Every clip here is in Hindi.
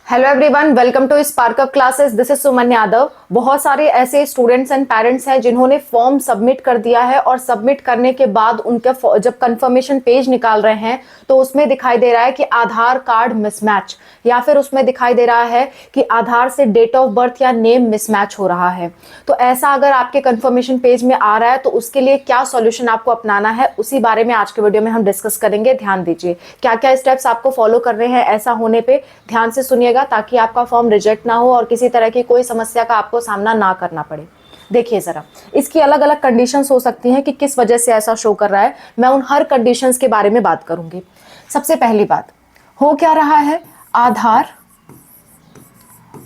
Hello everyone, welcome to spark up classes. This is Suman Yadav. बहुत सारे ऐसे स्टूडेंट्स एंड पेरेंट्स हैं जिन्होंने फॉर्म सबमिट कर दिया है और सबमिट करने के बाद उनका जब कंफर्मेशन पेज निकाल रहे हैं तो उसमें दिखाई दे रहा है कि आधार कार्ड मिसमैच, या फिर उसमें दिखाई दे रहा है कि आधार से डेट ऑफ बर्थ या नेम मिसमैच हो रहा है। तो ऐसा अगर आपके कंफर्मेशन पेज में आ रहा है तो उसके लिए क्या सॉल्यूशन आपको अपनाना है, उसी बारे में आज के वीडियो में हम डिस्कस करेंगे। ध्यान दीजिए, क्या क्या स्टेप्स आपको फॉलो करने हैं ऐसा होने पे, ध्यान से सुनिएगा ताकि आपका फॉर्म रिजेक्ट ना हो और किसी तरह की कोई समस्या का आपको सामना ना करना पड़े। देखिए जरा, इसकी अलग अलग कंडीशंस हो सकती हैं कि किस वजह से ऐसा शो कर रहा है। मैं उन हर कंडीशंस के बारे में बात करूंगी। सबसे पहली बात, हो क्या रहा है,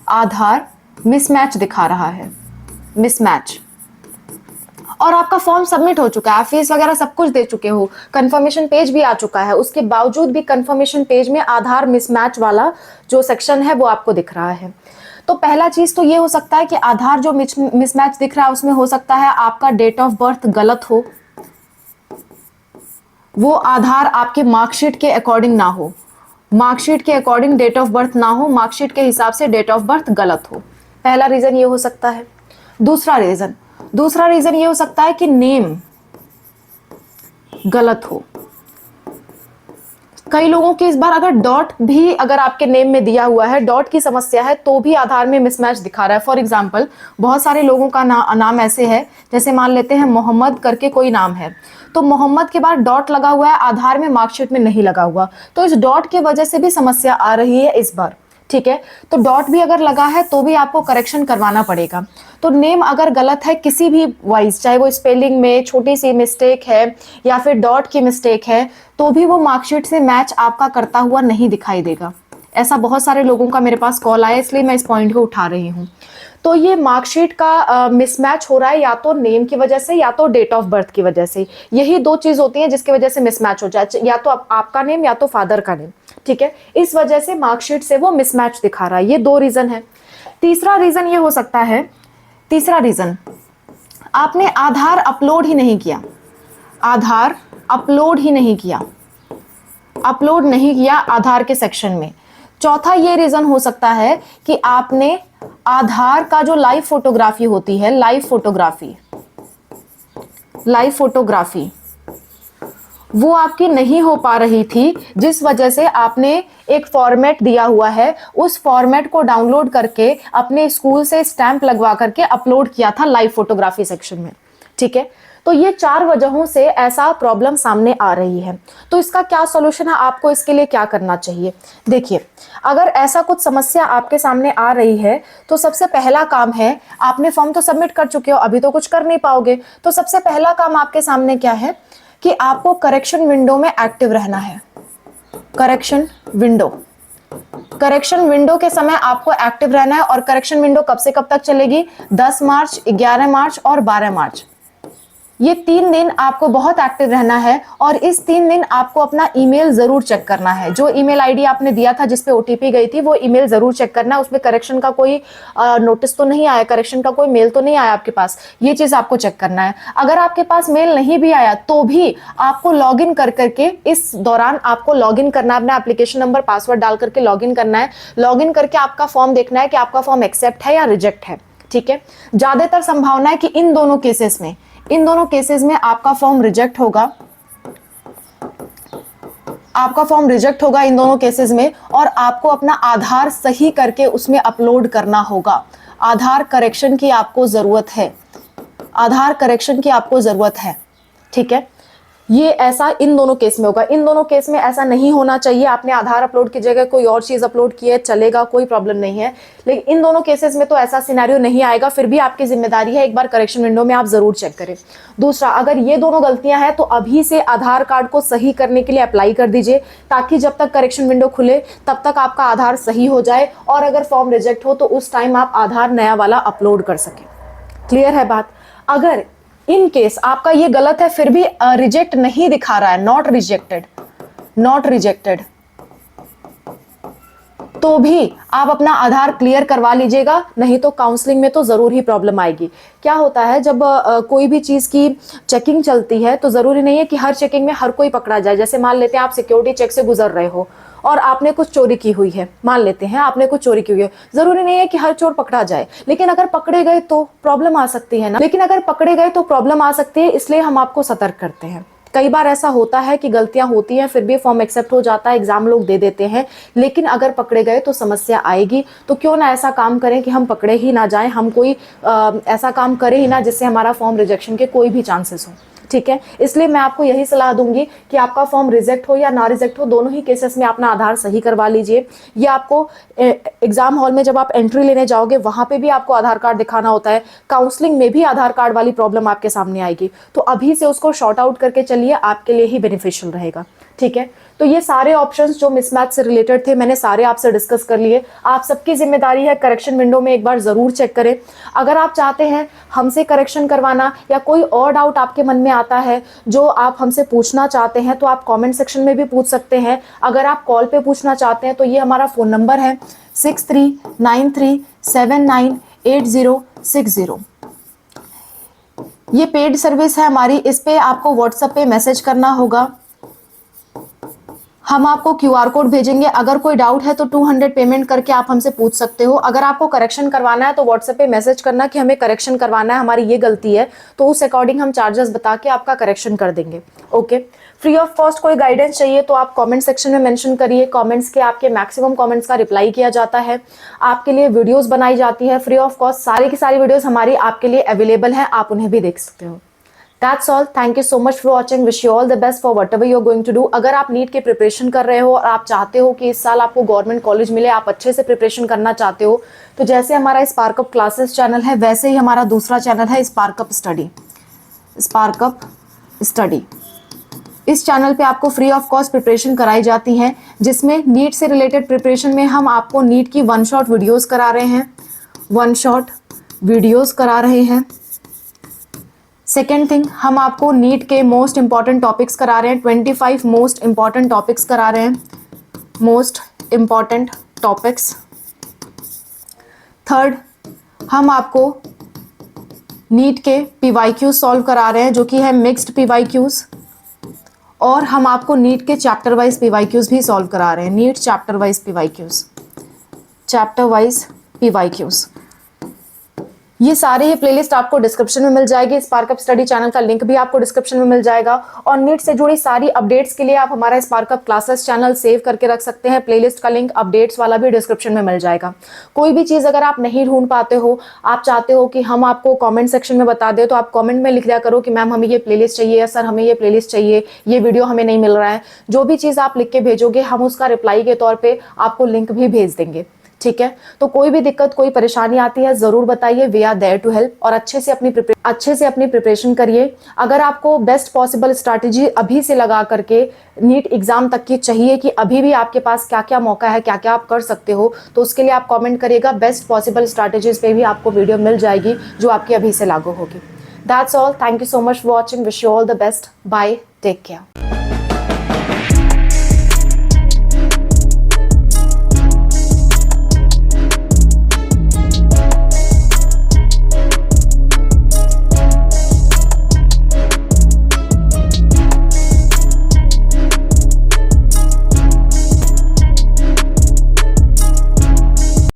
आधार मिसमैच दिखा रहा है, मिसमैच। और आपका फॉर्म सबमिट हो चुका है, आप फीस वगैरह सब कुछ दे चुके हो, कंफर्मेशन पेज भी आ चुका है, उसके बावजूद भी कंफर्मेशन पेज में आधार मिसमैच वाला जो सेक्शन है वो आपको दिख रहा है। तो पहला चीज तो ये हो सकता है कि आधार जो मिसमैच दिख रहा है उसमें हो सकता है आपका डेट ऑफ बर्थ गलत हो, वो आधार आपके मार्कशीट के अकॉर्डिंग ना हो, मार्कशीट के अकॉर्डिंग डेट ऑफ बर्थ ना हो, मार्कशीट के हिसाब से डेट ऑफ बर्थ गलत हो। पहला रीजन ये हो सकता है। दूसरा रीजन ये हो सकता है कि नेम गलत हो। कई लोगों के इस बार अगर डॉट भी अगर आपके नेम में दिया हुआ है, डॉट की समस्या है, तो भी आधार में मिसमैच दिखा रहा है। फॉर एग्जांपल, बहुत सारे लोगों का नाम ऐसे है, जैसे मान लेते हैं मोहम्मद करके कोई नाम है, तो मोहम्मद के बाद डॉट लगा हुआ है, आधार में मार्कशीट में नहीं लगा हुआ, तो इस डॉट की वजह से भी समस्या आ रही है इस बार। ठीक है, तो डॉट भी अगर लगा है तो भी आपको करेक्शन करवाना पड़ेगा। तो नेम अगर गलत है किसी भी वाइज, चाहे वो स्पेलिंग में छोटी सी मिस्टेक है या फिर डॉट की मिस्टेक है, तो भी वो मार्कशीट से मैच आपका करता हुआ नहीं दिखाई देगा। ऐसा बहुत सारे लोगों का मेरे पास कॉल आया, इसलिए मैं इस पॉइंट को उठा रही हूँ। तो ये मार्कशीट का मिसमैच हो रहा है या तो नेम की वजह से या तो डेट ऑफ बर्थ की वजह से। यही दो चीज होती हैं जिसकी वजह से मिसमैच हो जाए, या तो आपका नेम या तो फादर का नेम। ठीक है, इस वजह से मार्कशीट से वो मिसमैच दिखा रहा है। ये दो रीजन है। तीसरा रीजन ये हो सकता है, तीसरा रीजन, आपने आधार अपलोड ही नहीं किया, आधार अपलोड ही नहीं किया, अपलोड नहीं किया आधार के सेक्शन में। चौथा ये रीजन हो सकता है कि आपने आधार का जो लाइव फोटोग्राफी होती है, लाइव फोटोग्राफी वो आपकी नहीं हो पा रही थी, जिस वजह से आपने एक फॉर्मेट दिया हुआ है, उस फॉर्मेट को डाउनलोड करके अपने स्कूल से स्टैंप लगवा करके अपलोड किया था लाइव फोटोग्राफी सेक्शन में। ठीक है, तो ये 4 वजहों से ऐसा प्रॉब्लम सामने आ रही है। तो इसका क्या सॉल्यूशन है, आपको इसके लिए क्या करना चाहिए? देखिए, अगर ऐसा कुछ समस्या आपके सामने आ रही है तो सबसे पहला काम है, आपने फॉर्म तो सबमिट कर चुके हो, अभी तो कुछ कर नहीं पाओगे, तो सबसे पहला काम आपके सामने क्या है कि आपको करेक्शन विंडो में एक्टिव रहना है। करेक्शन विंडो के समय आपको एक्टिव रहना है। और करेक्शन विंडो कब से कब तक चलेगी? 10 मार्च, 11 मार्च और 12 मार्च। ये 3 दिन आपको बहुत एक्टिव रहना है। और इस 3 दिन आपको अपना ईमेल जरूर चेक करना है। जो ईमेल आईडी आपने दिया था जिसपे ओटीपी गई थी, वो ईमेल जरूर चेक करना है। उसमें करेक्शन का कोई नोटिस तो नहीं आया, करेक्शन का कोई मेल तो नहीं आया आपके पास, ये चीज आपको चेक करना है। अगर आपके पास मेल नहीं भी आया तो भी आपको लॉग इन कर करके, इस दौरान आपको लॉग इन करना है, अपना एप्लीकेशन नंबर पासवर्ड डाल करके लॉग इन करना है। लॉग इन करके आपका फॉर्म देखना है कि आपका फॉर्म एक्सेप्ट है या रिजेक्ट है। ठीक है, ज्यादातर संभावना है कि इन दोनों केसेस में आपका फॉर्म रिजेक्ट होगा, आपका फॉर्म रिजेक्ट होगा इन दोनों केसेस में। और आपको अपना आधार सही करके उसमें अपलोड करना होगा। आधार करेक्शन की आपको जरूरत है, आधार करेक्शन की आपको जरूरत है। ठीक है, ये ऐसा इन दोनों केस में होगा। इन दोनों केस में ऐसा नहीं होना चाहिए, आपने आधार अपलोड की जगह कोई और चीज अपलोड की है, चलेगा, कोई प्रॉब्लम नहीं है। लेकिन इन दोनों केसेस में तो ऐसा सिनेरियो नहीं आएगा। फिर भी आपकी जिम्मेदारी है, एक बार करेक्शन विंडो में आप जरूर चेक करें। दूसरा, अगर ये दोनों गलतियां हैं तो अभी से आधार कार्ड को सही करने के लिए अप्लाई कर दीजिए, ताकि जब तक करेक्शन विंडो खुले तब तक आपका आधार सही हो जाए। और अगर फॉर्म रिजेक्ट हो तो उस टाइम आप आधार नया वाला अपलोड कर सकें। क्लियर है बात? अगर इन केस आपका ये गलत है फिर भी रिजेक्ट नहीं दिखा रहा है, नॉट रिजेक्टेड, तो भी आप अपना आधार क्लियर करवा लीजिएगा, नहीं तो काउंसलिंग में तो जरूर ही प्रॉब्लम आएगी। क्या होता है, जब कोई भी चीज की चेकिंग चलती है तो जरूरी नहीं है कि हर चेकिंग में हर कोई पकड़ा जाए। जैसे मान लेते हैं आप सिक्योरिटी चेक से गुजर रहे हो और आपने कुछ चोरी की हुई है, मान लेते हैं आपने कुछ चोरी की हुई है, जरूरी नहीं है कि हर चोर पकड़ा जाए, लेकिन अगर पकड़े गए तो प्रॉब्लम आ सकती है ना, लेकिन अगर पकड़े गए तो प्रॉब्लम आ सकती है, इसलिए हम आपको सतर्क करते हैं। कई बार ऐसा होता है कि गलतियां होती हैं, फिर भी फॉर्म एक्सेप्ट हो जाता है, एग्जाम लोग दे देते हैं, लेकिन अगर पकड़े गए तो समस्या आएगी। तो क्यों ना ऐसा काम करें कि हम पकड़े ही ना जाएं, हम कोई ऐसा काम करें ही ना जिससे हमारा फॉर्म रिजेक्शन के कोई भी चांसेस हो। ठीक है, इसलिए मैं आपको यही सलाह दूंगी कि आपका फॉर्म रिजेक्ट हो या ना रिजेक्ट हो, दोनों ही केसेस में अपना आधार सही करवा लीजिए। ये आपको एग्जाम हॉल में जब आप एंट्री लेने जाओगे वहां पे भी आपको आधार कार्ड दिखाना होता है, काउंसलिंग में भी आधार कार्ड वाली प्रॉब्लम आपके सामने आएगी, तो अभी से उसको शॉर्ट आउट करके चलिए, आपके लिए ही बेनिफिशियल रहेगा। ठीक है, तो ये सारे ऑप्शंस जो मिसमैच से रिलेटेड थे मैंने सारे आपसे डिस्कस कर लिए। आप सबकी जिम्मेदारी है करेक्शन विंडो में एक बार जरूर चेक करें। अगर आप चाहते हैं हमसे करेक्शन करवाना या कोई और डाउट आपके मन में आता है जो आप हमसे पूछना चाहते हैं तो आप कमेंट सेक्शन में भी पूछ सकते हैं। अगर आप कॉल पे पूछना चाहते हैं तो ये हमारा फ़ोन नंबर है 6393798060। ये पेड सर्विस है हमारी, इस पे आपको व्हाट्सएप पे मैसेज करना होगा, हम आपको क्यूआर कोड भेजेंगे। अगर कोई डाउट है तो 200 पेमेंट करके आप हमसे पूछ सकते हो। अगर आपको करेक्शन करवाना है तो व्हाट्सएप पे मैसेज करना कि हमें करेक्शन करवाना है, हमारी ये गलती है, तो उस अकॉर्डिंग हम चार्जेस बता के आपका करेक्शन कर देंगे। ओके, फ्री ऑफ कॉस्ट कोई गाइडेंस चाहिए तो आप कमेंट सेक्शन में मेंशन करिए, कमेंट्स के आपके मैक्सिमम कमेंट्स का रिप्लाई किया जाता है, आपके लिए वीडियोस बनाई जाती है फ्री ऑफ कॉस्ट। सारी की सारी वीडियोस हमारी आपके लिए अवेलेबल है, आप उन्हें भी देख सकते हो। That's all. Thank you so much for watching. Wish you all the best for whatever you're going to do. अगर आप नीट की प्रिपरेशन कर रहे हो और आप चाहते हो कि इस साल आपको गवर्नमेंट कॉलेज मिले, आप अच्छे से प्रिपरेशन करना चाहते हो, तो जैसे हमारा स्पार्कअप क्लासेस चैनल है वैसे ही हमारा दूसरा चैनल है स्पार्कअप स्टडी। स्पार्कअप स्टडी, इस चैनल पे आपको फ्री ऑफ कॉस्ट प्रिपरेशन कराई जाती है, जिसमें नीट से रिलेटेड प्रिपरेशन में हम आपको नीट की वन शॉट वीडियोस करा रहे हैं, वन शॉट वीडियोस करा रहे हैं। सेकेंड थिंग, हम आपको नीट के मोस्ट इंपॉर्टेंट टॉपिक्स करा रहे हैं, 25 मोस्ट इंपॉर्टेंट टॉपिक्स करा रहे हैं, मोस्ट इंपॉर्टेंट टॉपिक्स। थर्ड, हम आपको नीट के PYQ सॉल्व करा रहे हैं जो कि है मिक्स्ड PYQs, और हम आपको नीट के चैप्टर वाइज PYQs भी सॉल्व करा रहे हैं, NEET chapter wise PYQs, chapter wise PYQs। ये सारे ही प्लेलिस्ट आपको डिस्क्रिप्शन में मिल जाएगी, स्पार्कअप स्टडी चैनल का लिंक भी आपको डिस्क्रिप्शन में मिल जाएगा। और नीट से जुड़ी सारी अपडेट्स के लिए आप हमारा स्पार्कअप क्लासेस चैनल सेव करके रख सकते हैं, प्लेलिस्ट का लिंक अपडेट्स वाला भी डिस्क्रिप्शन में मिल जाएगा। कोई भी चीज़ अगर आप नहीं ढूंढ पाते हो, आप चाहते हो कि हम आपको कॉमेंट सेक्शन में बता दें, तो आप कॉमेंट में लिख दिया करो कि मैम हमें ये प्लेलिस्ट चाहिए, या सर हमें ये प्लेलिस्ट चाहिए, ये वीडियो हमें नहीं मिल रहा है। जो भी चीज़ आप लिख के भेजोगे हम उसका रिप्लाई के तौर पर आपको लिंक भी भेज देंगे। ठीक है, तो कोई भी दिक्कत कोई परेशानी आती है जरूर बताइए, we are there to help. और अच्छे से अपनी प्रिपरेशन करिए। अगर आपको बेस्ट पॉसिबल स्ट्रैटेजी अभी से लगा करके नीट एग्जाम तक की चाहिए कि अभी भी आपके पास क्या क्या मौका है, क्या क्या आप कर सकते हो, तो उसके लिए आप कमेंट करिएगा, बेस्ट पॉसिबल स्ट्रैटेजीज पे भी आपको वीडियो मिल जाएगी जो आपकी अभी से लागू होगी। That's all, thank you so much for watching, wish you all the best, bye, take care.